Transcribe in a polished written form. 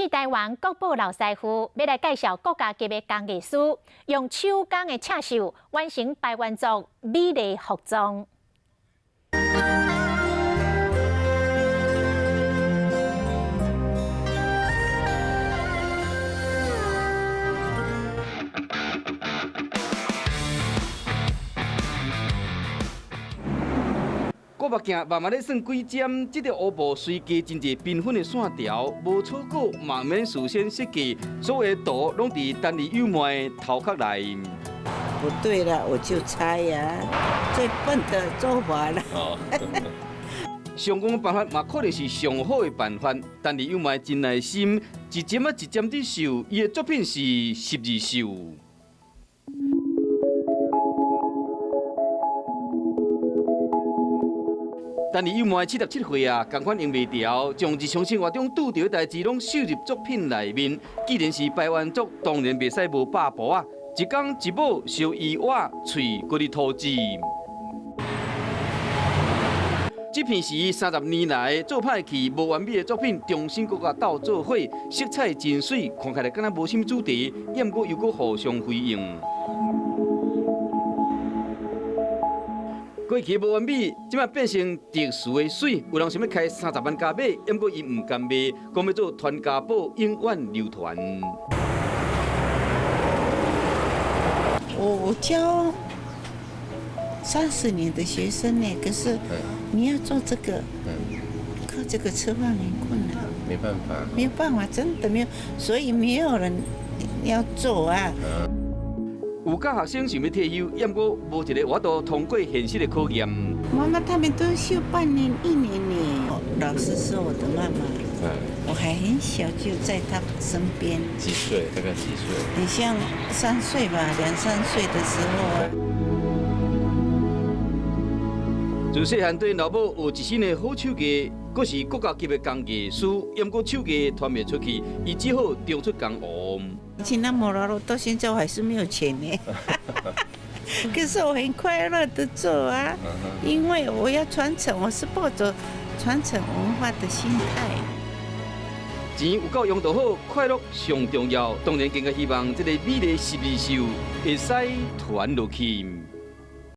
次台湾国宝老师傅要来介绍国家级的工艺师，用手工的刺绣完成排湾族美丽服装。 我目镜慢慢咧算几针，这条乌布随加真侪缤纷的线条，无错过嘛免事先设计，所有的图拢伫单里幼妹头壳内。不对了，我就猜呀，最笨的做法了。上工的办法嘛，可能是上好的办法。单里幼妹真耐心，一针一针地绣，伊的作品是12绣。 但是幼妹77岁啊，同款用袂调，将日常生活中拄到的代志拢收入作品内面。既然是排湾族，当然袂使无八步啊！一工一舞，烧衣瓦，喙搁伫涂脂。这片是30年来做歹去无完美的作品，重新搁甲斗做伙，色彩真水，看起来敢若无什么主题，毋过又搁互相辉映。 过去无完美，即摆变成特殊的水。有人想要开30万加买，毋过伊唔甘卖，讲要做传家宝，永远流传。我教30年的学生呢，可是你要做这个，靠这个吃饭很困难。没办法，没有办法，真的没有，所以没有人要做啊。 有教学生想要退休，毋过无一个我都通过现实的考验。妈妈他们都休半年、1年呢。老师是我的妈妈，我还很小就在她身边。几岁？大概几岁？你像3岁吧，2、3岁的时候啊。自细汉对老母有一身的好手艺，佫是国家级的工艺师，毋过手艺传袂出去，伊只好中出江湖。 去那么劳碌，到现在我还是没有钱呢。可是我很快乐的做啊，因为我要传承，我是抱着传承文化的心态。钱有够用就好，快乐上重要。当然，更加希望这个美丽12绣会使传落去。